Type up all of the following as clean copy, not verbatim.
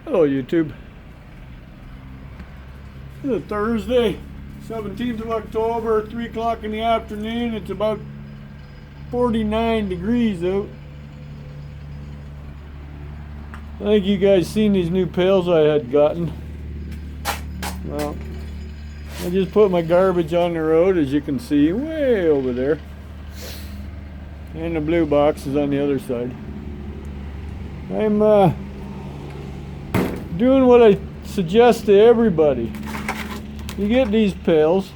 Hello YouTube. This is Thursday, 17th of October, 3 o'clock in the afternoon. It's about 49 degrees out. I think you guys seen these new pails I had gotten. Well, I just put my garbage on the road, as you can see, way over there. And the blue box is on the other side. I'm doing what I suggest to everybody. You get these pails,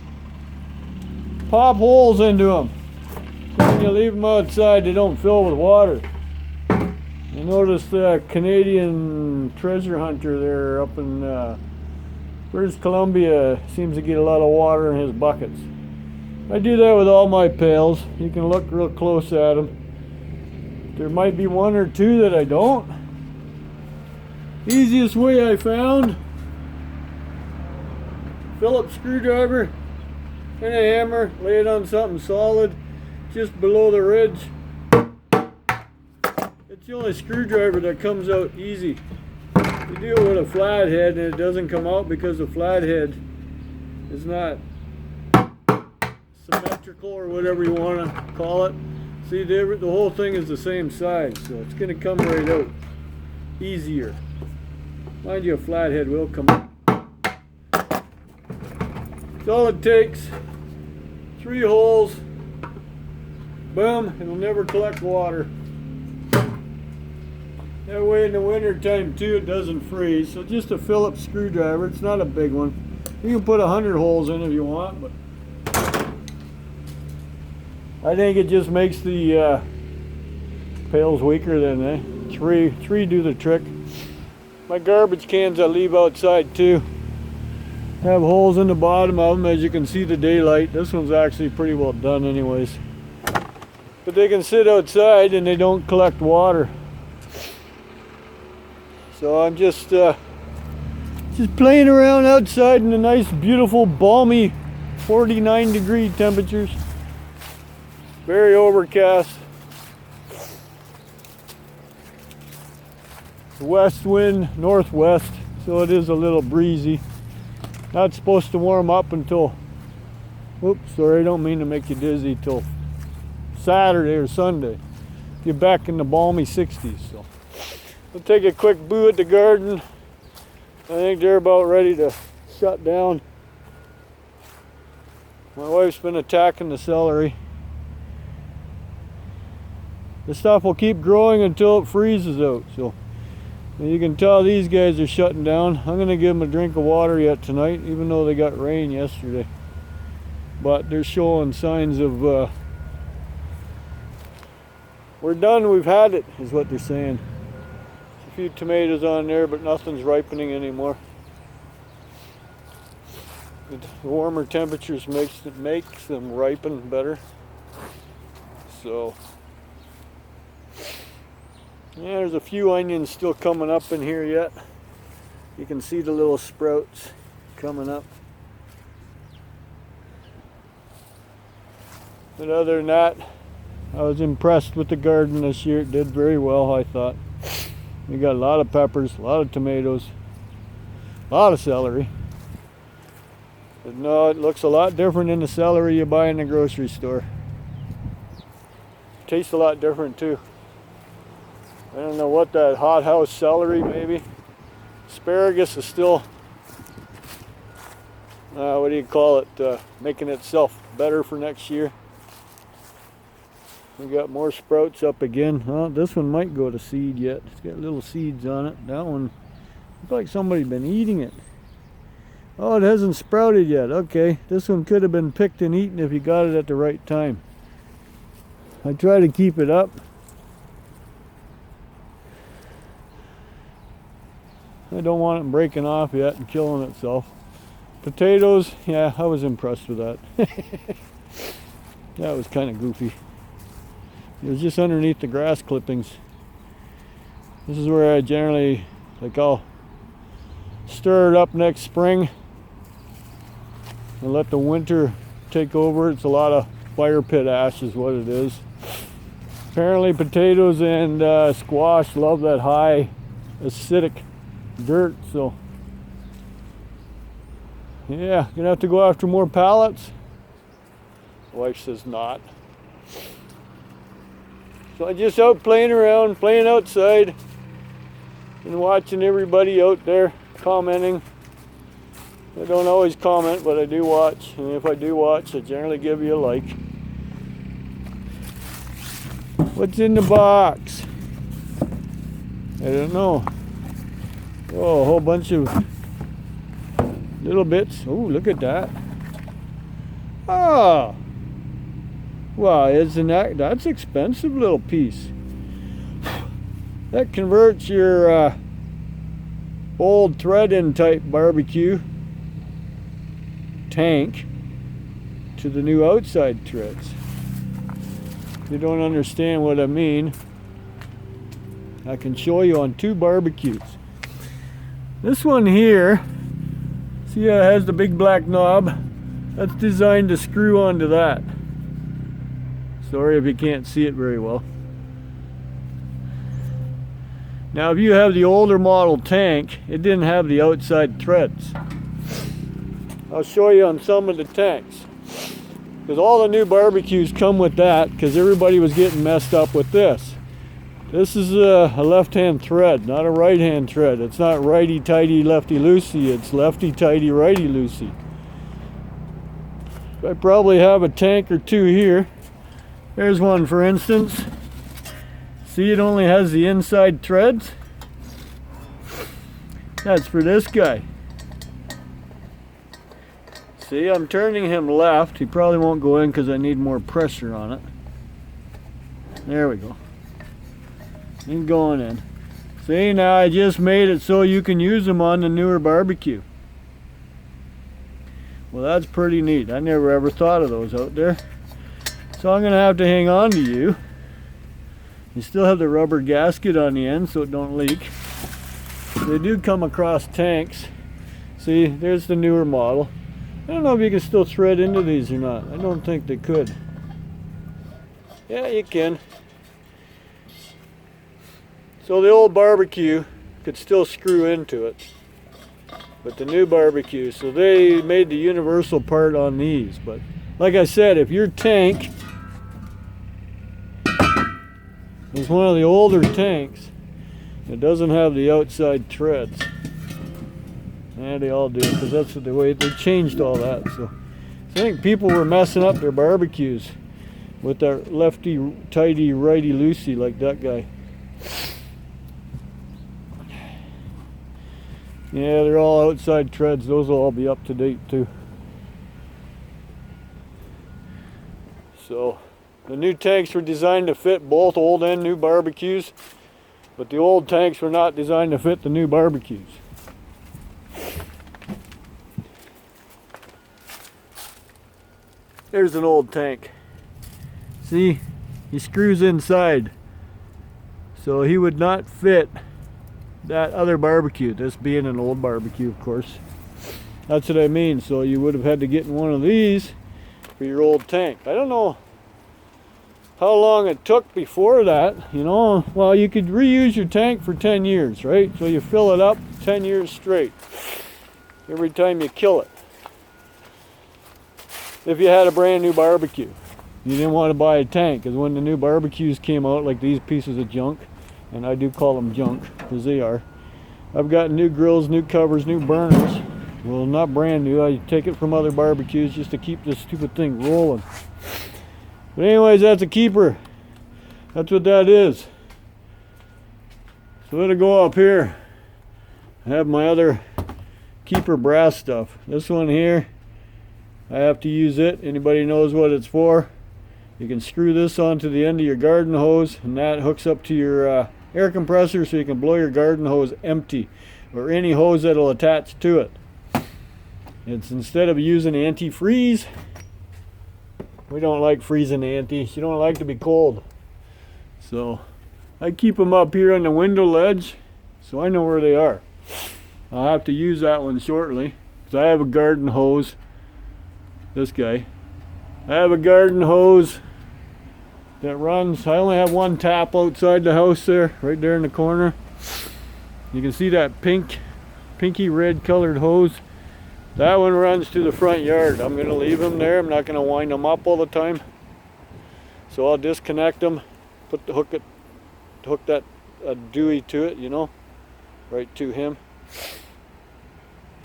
pop holes into them. So when you leave them outside, they don't fill with water. I noticed the Canadian treasure hunter there up in British Columbia seems to get a lot of water in his buckets. I do that with all my pails. You can look real close at them. There might be one or two that I don't. Easiest way I found: Phillips screwdriver and a hammer, lay it on something solid just below the ridge. It's the only screwdriver that comes out easy. You do it with a flathead and it doesn't come out because the flathead is not symmetrical, or whatever you want to call it. See, the whole thing is the same size, so it's going to come right out easier. Mind you, a flathead will come out. That's all it takes. 3 holes. Boom, it'll never collect water. That way in the winter time too, it doesn't freeze. So just a Phillips screwdriver. It's not a big one. You can put 100 holes in if you want, but I think it just makes the pails weaker than they. Three do the trick. My garbage cans I leave outside too have holes in the bottom of them, as you can see the daylight. This one's actually pretty well done anyways. But they can sit outside and they don't collect water. So I'm just playing around outside in the nice, beautiful, balmy 49-degree temperatures. Very overcast. West wind, northwest, so it is a little breezy. Not supposed to warm up until, oops, sorry, I don't mean to make you dizzy, till Saturday or Sunday. Get back in the balmy 60s. So we'll take a quick boo at the garden. I think they're about ready to shut down. My wife's been attacking the celery. The stuff will keep growing until it freezes out. So you can tell these guys are shutting down. I'm going to give them a drink of water yet tonight, even though they got rain yesterday. But they're showing signs of we're done, we've had it, is what they're saying. A few tomatoes on there, but nothing's ripening anymore. The warmer temperatures makes them ripen better. So yeah, there's a few onions still coming up in here yet. You can see the little sprouts coming up. But other than that, I was impressed with the garden this year. It did very well, I thought. We got a lot of peppers, a lot of tomatoes, a lot of celery. But no, it looks a lot different than the celery you buy in the grocery store. Tastes a lot different too. I don't know what that hothouse celery, maybe. Asparagus is still, what do you call it, making itself better for next year. We got more sprouts up again. Well, this one might go to seed yet. It's got little seeds on it. That one looks like somebody's been eating it. Oh, it hasn't sprouted yet. Okay, this one could have been picked and eaten if you got it at the right time. I try to keep it up. I don't want it breaking off yet and killing itself. Potatoes, yeah, I was impressed with that. That was kind of goofy. It was just underneath the grass clippings. This is where I generally, I'll stir it up next spring and let the winter take over. It's a lot of fire pit ash is what it is. Apparently potatoes and squash love that high acidic dirt, so yeah, gonna have to go after more pallets. Wife says not. So I'm just out playing around, playing outside, and watching everybody out there commenting. I don't always comment, but I do watch, and if I do watch, I generally give you a like. What's in the box? I don't know. Oh, a whole bunch of little bits. Oh, look at that. Ah. Wow, isn't that's expensive little piece. That converts your old thread-in type barbecue tank to the new outside threads. If you don't understand what I mean, I can show you on two barbecues. This one here, see how it has the big black knob? That's designed to screw onto that. Sorry if you can't see it very well. Now if you have the older model tank, it didn't have the outside threads. I'll show you on some of the tanks. Because all the new barbecues come with that, because everybody was getting messed up with this. This is a left-hand thread, not a right-hand thread. It's not righty-tighty, lefty-loosey. It's lefty-tighty, righty-loosey. I probably have a tank or two here. There's one, for instance. See, it only has the inside threads. That's for this guy. See, I'm turning him left. He probably won't go in because I need more pressure on it. There we go. He's going in. See, now I just made it so you can use them on the newer barbecue. Well, that's pretty neat. I never ever thought of those out there. So I'm going to have to hang on to you. You still have the rubber gasket on the end so it don't leak. They do come across tanks. See, there's the newer model. I don't know if you can still thread into these or not. I don't think they could. Yeah, you can. So the old barbecue could still screw into it. But the new barbecue, so they made the universal part on these. But like I said, if your tank is one of the older tanks, it doesn't have the outside threads. And they all do, because that's the way they changed all that. So I think people were messing up their barbecues with their lefty tighty righty loosey like that guy. Yeah, they're all outside threads. Those will all be up to date too. So the new tanks were designed to fit both old and new barbecues, but the old tanks were not designed to fit the new barbecues. There's an old tank. See, he screws inside. So he would not fit that other barbecue, this being an old barbecue, of course. That's what I mean. So you would have had to get in one of these for your old tank. I don't know how long it took before that, you know. Well, you could reuse your tank for 10 years, right? So you fill it up 10 years straight every time you kill it. If you had a brand new barbecue, you didn't want to buy a tank, because when the new barbecues came out, like these pieces of junk, and I do call them junk because they are, I've got new grills, new covers, new burners. Well, not brand new. I take it from other barbecues just to keep this stupid thing rolling. But anyways, that's a keeper. That's what that is. So let it go up here. I have my other keeper brass stuff. This one here, I have to use it. Anybody knows what it's for? You can screw this onto the end of your garden hose, and that hooks up to your air compressor, so you can blow your garden hose empty, or any hose that'll attach to it. It's instead of using antifreeze. We don't like freezing antis. You don't like to be cold. So I keep them up here on the window ledge, so I know where they are. I'll have to use that one shortly, because I have a garden hose. This guy. I have a garden hose that runs. I only have one tap outside the house there, right there in the corner. You can see that pink pinky red colored hose. That one runs to the front yard. I'm going to leave them there. I'm not going to wind them up all the time. So I'll disconnect them, put the hook that Dewey to it, you know, right to him.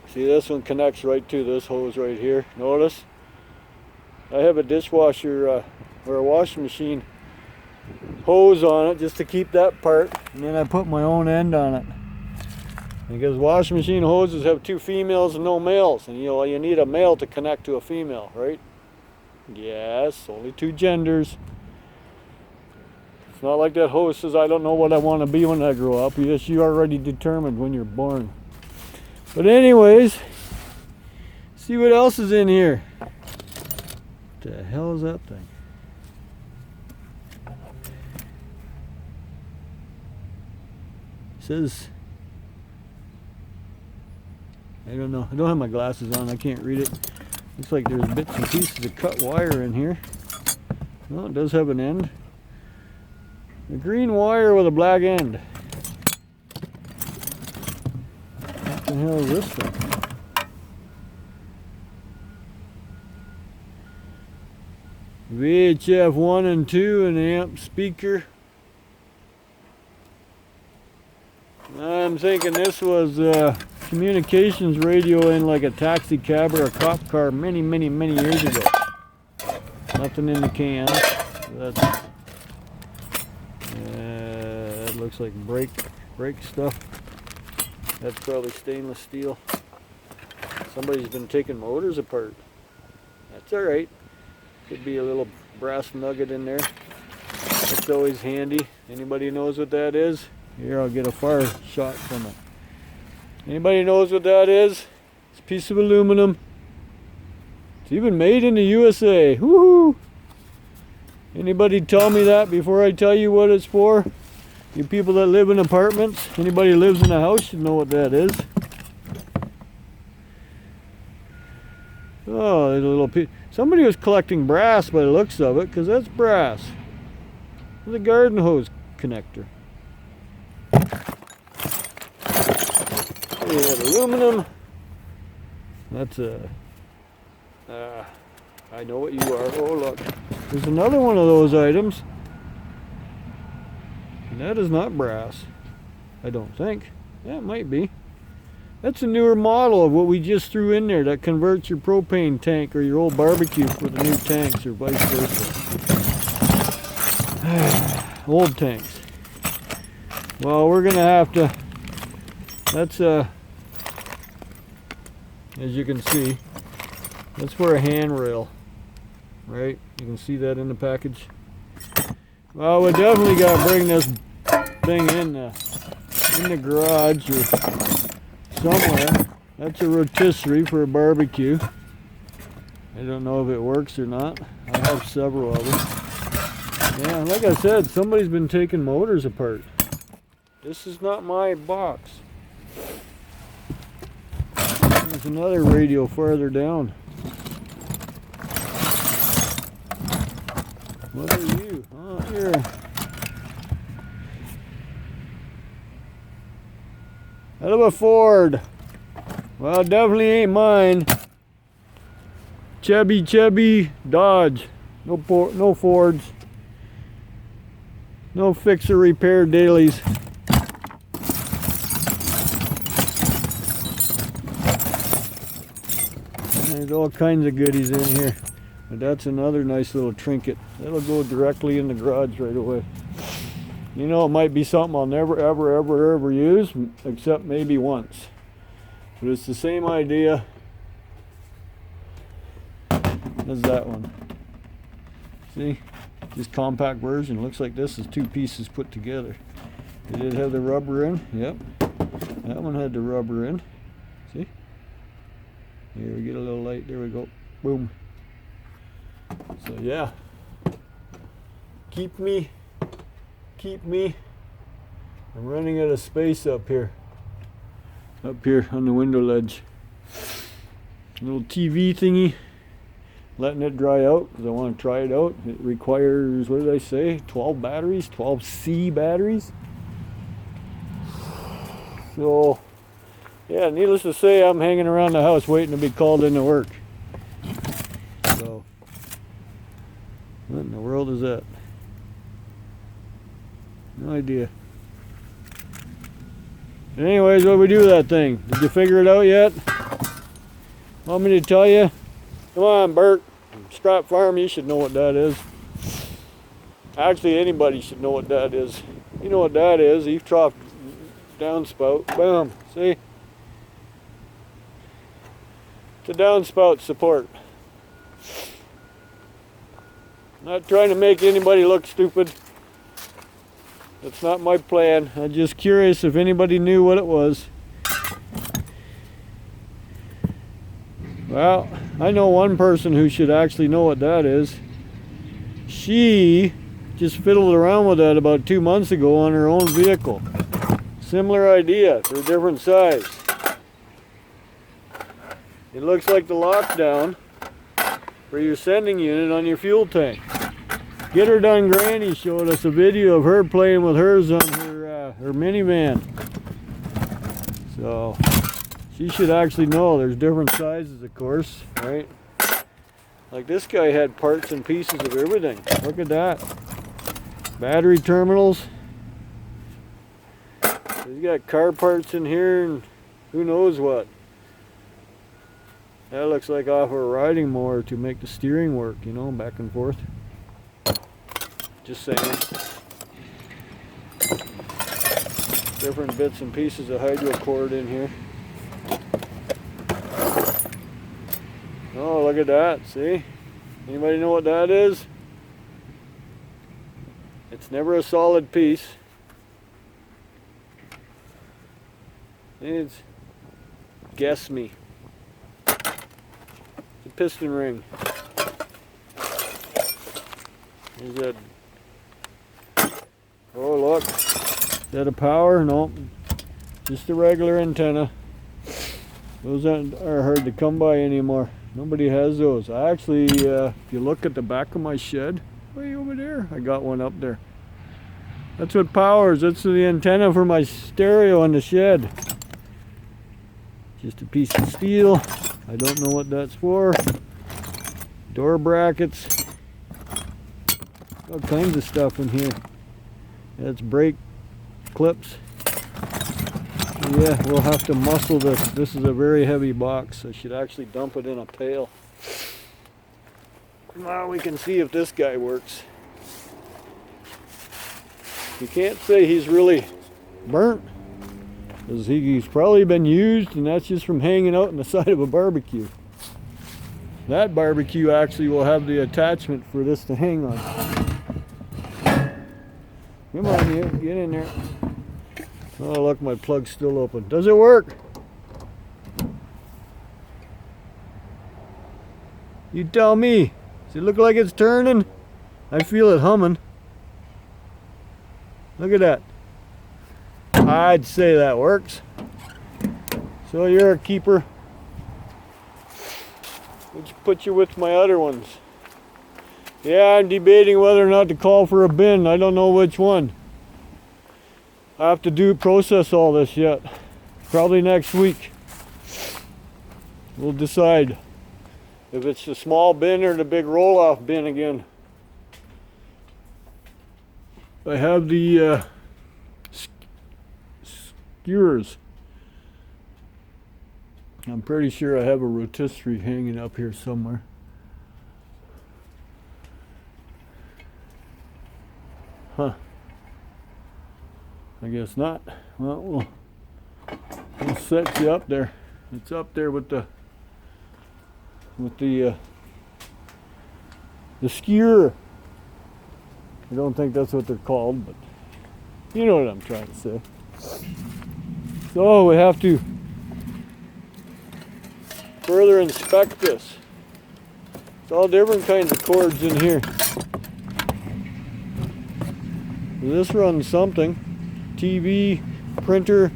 See, this one connects right to this hose right here. Notice I have a dishwasher or a washing machine hose on it just to keep that part, and then I put my own end on it. Because washing machine hoses have 2 females and no males, and you need a male to connect to a female, right? Yes, only 2 genders. It's not like that hose says, I don't know what I want to be when I grow up. Yes, you already determined when you're born. But anyways, see what else is in here. What the hell is that thing? It says, I don't know. I don't have my glasses on. I can't read it. Looks like there's bits and pieces of cut wire in here. Well, it does have an end. A green wire with a black end. What the hell is this thing? VHF 1 and 2, an amp speaker. I'm thinking this was communications radio in like a taxi cab or a cop car many years ago. Nothing in the can. That looks like brake stuff. That's probably stainless steel. Somebody's been taking motors apart. That's alright. Could be a little brass nugget in there. That's always handy. Anybody knows what that is? Here, I'll get a fire shot from it. Anybody knows what that is? It's a piece of aluminum. It's even made in the USA. Woohoo! Anybody tell me that before I tell you what it's for? You people that live in apartments, anybody who lives in a house should know what that is. Oh, there's a little piece. Somebody was collecting brass by the looks of it, because that's brass. It's a garden hose connector. We have aluminum. That's I know what you are. Oh, look. There's another one of those items. And that is not brass. I don't think. Yeah, it might be. That's a newer model of what we just threw in there that converts your propane tank or your old barbecue for the new tanks or vice versa. Old tanks. Well, we're going to have to... That's as you can see, that's for a handrail, right? You can see that in the package. Well, we definitely got to bring this thing in the garage or somewhere. That's a rotisserie for a barbecue. I don't know if it works or not. I have several of them. Yeah, like I said, somebody's been taking motors apart. This is not my box. There's another radio farther down. What are you? Oh, here. Out of a Ford. Well, it definitely ain't mine. Chevy Dodge. No Fords. No fixer repair dailies. There's all kinds of goodies in here. But that's another nice little trinket. That'll go directly in the garage right away. You know, it might be something I'll never, ever use, except maybe once. But it's the same idea as that one. See? This compact version looks like this is 2 pieces put together. It did have the rubber in. Yep. That one had the rubber in. See? Here, we get a little light. There we go. Boom. So yeah. Keep me. I'm running out of space up here. Up here on the window ledge. Little TV thingy. Letting it dry out because I want to try it out. It requires, what did I say? 12 batteries? 12C batteries? So, yeah, Yeah, needless to say, I'm hanging around the house waiting to be called into work. So, what in the world is that? No idea. Anyways, what do we do with that thing? Did you figure it out yet? Want me to tell you? Come on, Bert. Scrap Farm, you should know what that is. Actually, anybody should know what that is. You know what that is. Eave trough downspout. Boom. See? It's a downspout support. Not trying to make anybody look stupid. That's not my plan. I'm just curious if anybody knew what it was. Well, I know one person who should actually know what that is. She just fiddled around with that about 2 months ago on her own vehicle. Similar idea, they're different size. It looks like the lockdown for your sending unit on your fuel tank. Get Her Done Granny showed us a video of her playing with hers on her minivan. So she should actually know there's different sizes, of course, right? Like this guy had parts and pieces of everything. Look at that. Battery terminals. He's got car parts in here and who knows what. That looks like off a riding mower to make the steering work, you know, back and forth. Just saying. Different bits and pieces of hydro cord in here. Oh, look at that, see? Anybody know what that is? It's never a solid piece. It's, guess me. It's a piston ring. Is that? Oh look, is that a power? No, just a regular antenna. Those aren't hard to come by anymore. Nobody has those. I actually, if you look at the back of my shed, way over there, I got one up there. That's what powers. That's the antenna for my stereo in the shed. Just a piece of steel. I don't know what that's for. Door brackets. All kinds of stuff in here. That's brake clips. Yeah, we'll have to muscle this. This is a very heavy box. I should actually dump it in a pail. Now we can see if this guy works. You can't say he's really burnt, because he's probably been used, and that's just from hanging out on the side of a barbecue. That barbecue actually will have the attachment for this to hang on. Come on, you get in there. Oh look, my plug's still open. Does it work? You tell me. Does it look like it's turning? I feel it humming. Look at that. I'd say that works. So you're a keeper. Which put you with my other ones. Yeah, I'm debating whether or not to call for a bin. I don't know which one. I have to process all this yet. Probably next week. We'll decide if it's the small bin or the big roll-off bin again. I have the skewers. I'm pretty sure I have a rotisserie hanging up here somewhere. Huh. I guess not. Well, we'll set you up there. It's up there with the skewer. I don't think that's what they're called, but you know what I'm trying to say. So we have to further inspect this. It's all different kinds of cords in here. This runs something. TV, printer,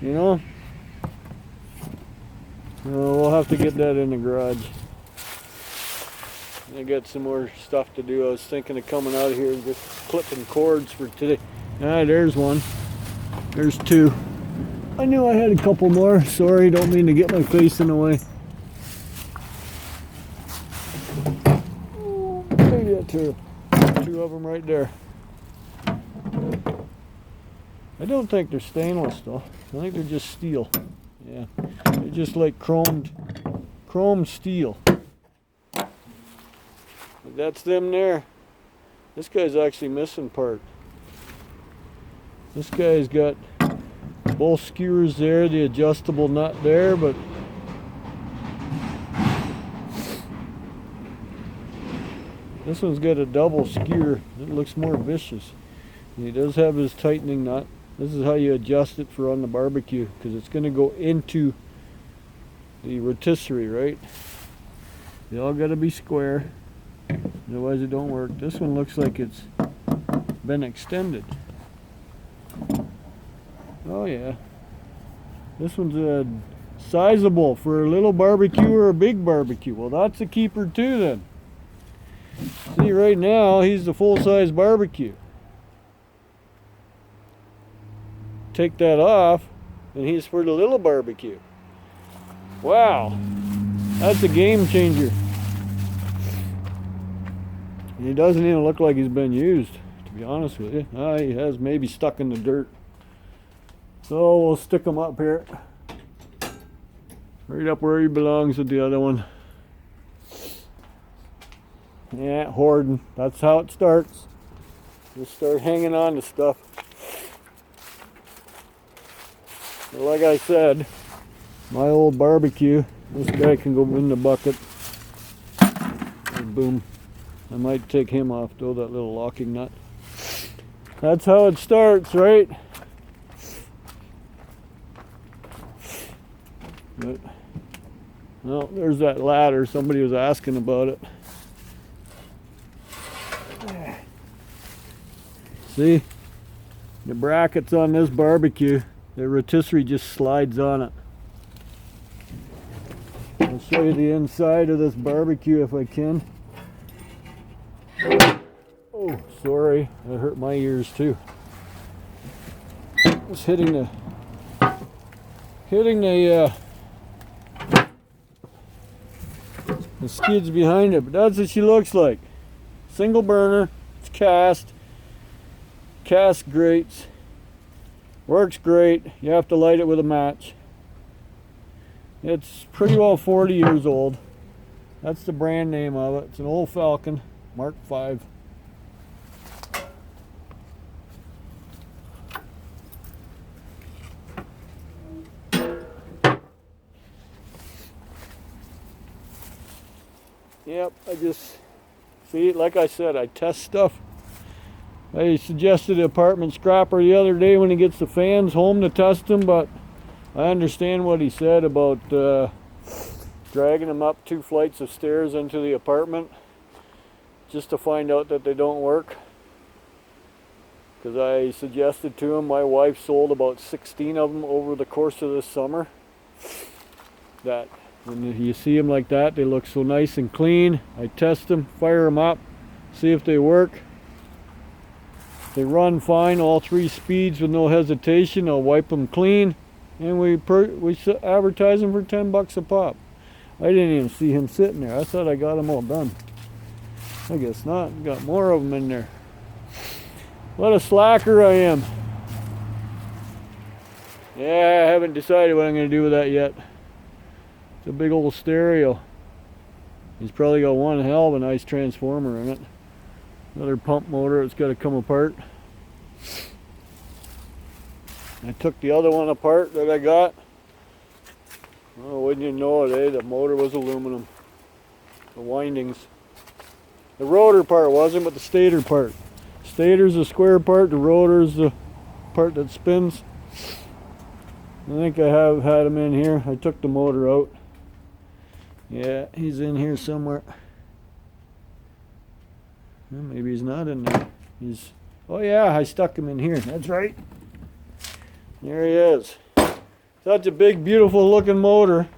you know. We'll have to get that in the garage. I got some more stuff to do. I was thinking of coming out of here and just clipping cords for today. Ah, there's one. There's two. I knew I had a couple more. Sorry, don't mean to get my face in the way. Maybe that two of them right there. I don't think they're stainless though. I think they're just steel. Yeah, they're just like chrome steel. But that's them there. This guy's actually missing part. This guy's got both skewers there, the adjustable nut there, but this one's got a double skewer. It looks more vicious. And he does have his tightening nut. This is how you adjust it for on the barbecue, because it's going to go into the rotisserie, right? They all got to be square, otherwise it don't work. This one looks like it's been extended. Oh yeah, this one's sizable for a little barbecue or a big barbecue. Well, that's a keeper too then. See, right now he's the full-size barbecue. Take that off and he's for the little barbecue. Wow, that's a game changer. He doesn't even look like he's been used, to be honest with you. He has maybe stuck in the dirt. So we'll stick him up here, right up where he belongs with the other one. Yeah, hoarding. That's how it starts. Just start hanging on to stuff. But like I said, my old barbecue, this guy can go in the bucket. And boom. I might take him off though, that little locking nut. That's how it starts, right? But, well, there's that ladder. Somebody was asking about it. See? The brackets on this barbecue, the rotisserie just slides on it. I'll show you the inside of this barbecue if I can. Oh, sorry, that hurt my ears too. Just hitting the skids behind it, but that's what she looks like. Single burner, it's cast grates, works great. You have to light it with a match. It's pretty well 40 years old. That's the brand name of it. It's an old Falcon Mark V. Yep, I just see, like I said, I test stuff. I suggested the apartment scrapper the other day when he gets the fans home to test them, but I understand what he said about dragging them up 2 flights of stairs into the apartment just to find out that they don't work. Because I suggested to him, my wife sold about 16 of them over the course of this summer. That when you see them like that, they look so nice and clean. I test them, fire them up, see if they work. They run fine, all 3 speeds with no hesitation. I'll wipe them clean, and we advertise them for $10 a pop. I didn't even see him sitting there. I thought I got them all done. I guess not. Got more of them in there. What a slacker I am. Yeah, I haven't decided what I'm going to do with that yet. It's a big old stereo. He's probably got one hell of a nice transformer in it. Another pump motor, it's got to come apart. I took the other one apart that I got. Oh, wouldn't you know it, eh? The motor was aluminum. The windings. The rotor part wasn't, but the stator part. Stator's the square part, the rotor's the part that spins. I think I have had him in here. I took the motor out. Yeah, he's in here somewhere. Well, maybe he's not in there. Oh yeah, I stuck him in here. That's right. There he is. Such a big, beautiful looking motor.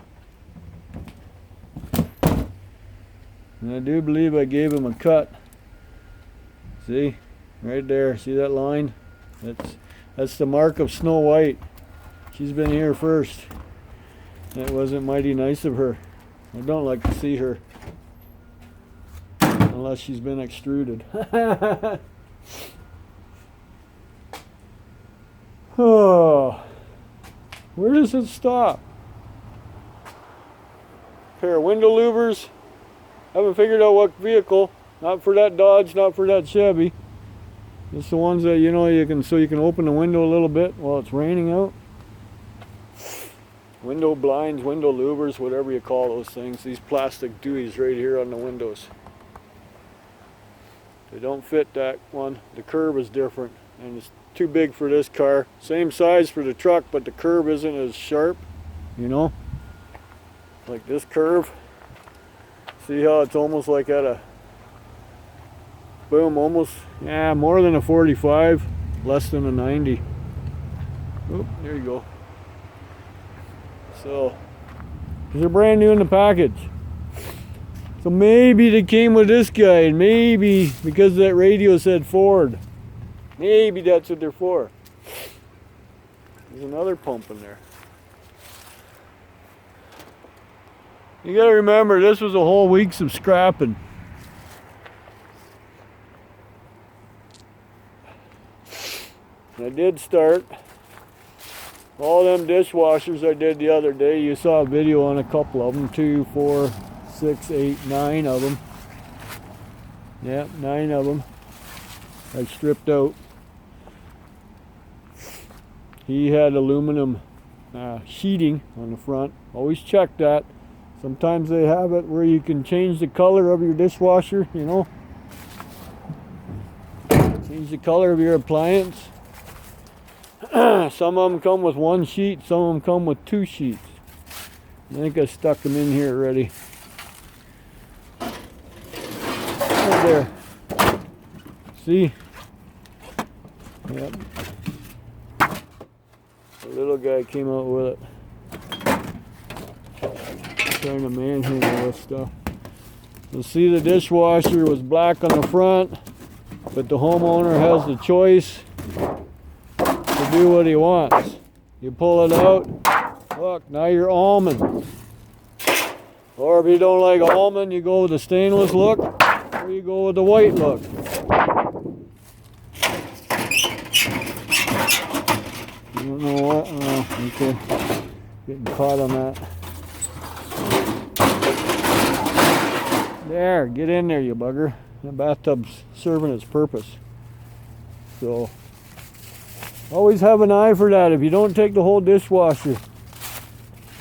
And I do believe I gave him a cut. See? Right there. See that line? That's the mark of Snow White. She's been here first. That wasn't mighty nice of her. I don't like to see her. Unless she's been extruded. Oh. Where does it stop? Pair of window louvers. Haven't figured out what vehicle. Not for that Dodge, not for that Chevy. Just the ones that you know you can open the window a little bit while it's raining out. Window blinds, window louvers, whatever you call those things. These plastic Deweys right here on the windows. They don't fit that one. The curve is different and it's too big for this car. Same size for the truck, but the curve isn't as sharp, you know? Like this curve. See how it's almost like at a boom, almost, yeah, more than a 45, less than a 90. Oh, there you go. So, these are brand new in the package. So maybe they came with this guy, and maybe because that radio said Ford, maybe that's what they're for. There's another pump in there. You gotta remember, this was a whole week's of scrapping. And I did start all them dishwashers I did the other day. You saw a video on a couple of them, 2, 4, 6, 8, 9 of them. Yeah, 9 of them I stripped out. He had aluminum sheeting on the front. Always check that. Sometimes they have it where you can change the color of your dishwasher, you know. Change the color of your appliance. Some of them come with 1 sheet, some of them come with 2 sheets. I think I stuck them in here already. Right there. See? Yep. The little guy came out with it. Trying to manhandle this stuff. You'll see the dishwasher was black on the front, but the homeowner has the choice to do what he wants. You pull it out, look, now you're almond. Or if you don't like almond, you go with the stainless look, or you go with the white look. I don't know what, oh, okay, getting caught on that. There, get in there, you bugger. The bathtub's serving its purpose. So, always have an eye for that. If you don't take the whole dishwasher,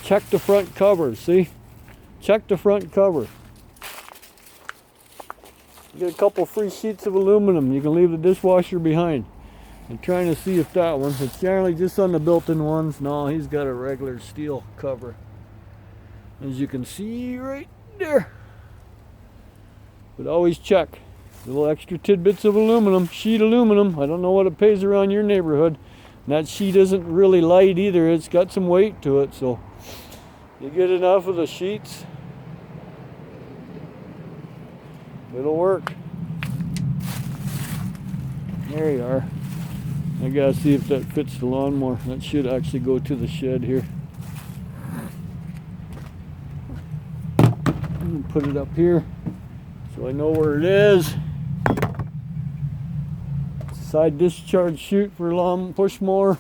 check the front cover, see? Check the front cover. You get a couple free sheets of aluminum. You can leave the dishwasher behind. I'm trying to see if that one, it's generally just on the built-in ones. No, he's got a regular steel cover. As you can see right there. But always check. Little extra tidbits of aluminum, sheet aluminum. I don't know what it pays around your neighborhood. And that sheet isn't really light either. It's got some weight to it. So you get enough of the sheets, it'll work. There you are. I gotta see if that fits the lawnmower. That should actually go to the shed here. I'm gonna put it up here so I know where it is. Side discharge chute for lawn push mower.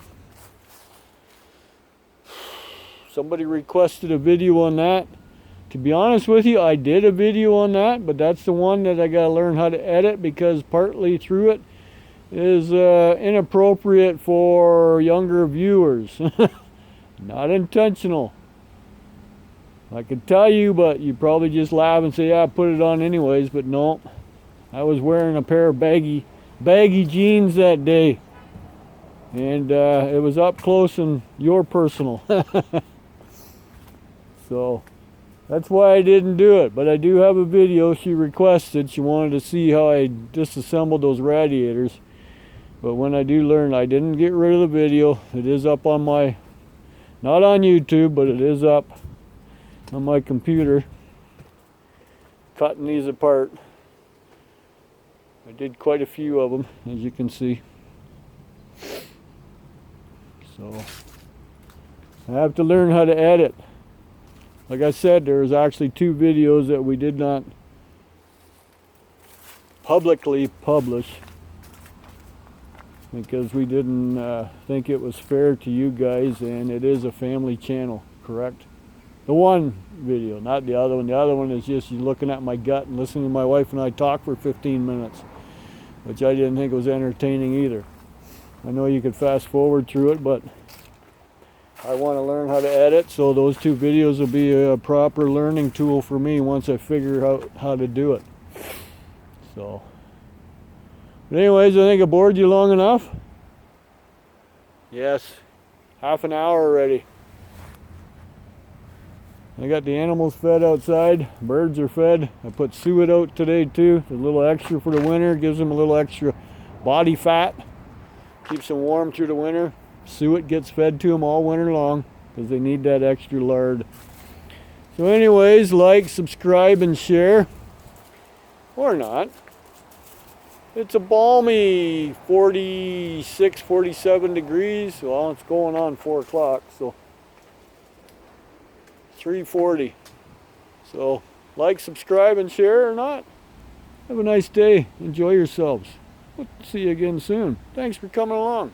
Somebody requested a video on that. To be honest with you, I did a video on that, but that's the one that I gotta learn how to edit because partly through it is inappropriate for younger viewers. Not intentional. I could tell you, but you probably just laugh and say, yeah, I put it on anyways, but no. I was wearing a pair of baggy jeans that day. And it was up close and your personal. So, that's why I didn't do it. But I do have a video she requested. She wanted to see how I disassembled those radiators. But when I do learn, I didn't get rid of the video. It is up on my, not on YouTube, but it is up on my computer. Cutting these apart. I did quite a few of them, as you can see. So, I have to learn how to edit. Like I said, there's actually 2 videos that we did not publicly publish because we didn't think it was fair to you guys, and it is a family channel, correct? The one video, not the other one. The other one is just you looking at my gut and listening to my wife and I talk for 15 minutes, which I didn't think was entertaining either. I know you could fast forward through it, but I want to learn how to edit, so those 2 videos will be a proper learning tool for me once I figure out how to do it. So, but anyways, I think I bored you long enough. Yes, half an hour already. I got the animals fed outside. Birds are fed. I put suet out today too. A little extra for the winter. Gives them a little extra body fat. Keeps them warm through the winter. Suet gets fed to them all winter long because they need that extra lard. So anyways, like, subscribe, and share. Or not. It's a balmy 46, 47 degrees. Well, it's going on 4 o'clock, so 3:40. So like, subscribe, and share or not. Have a nice day. Enjoy yourselves. We'll see you again soon. Thanks for coming along.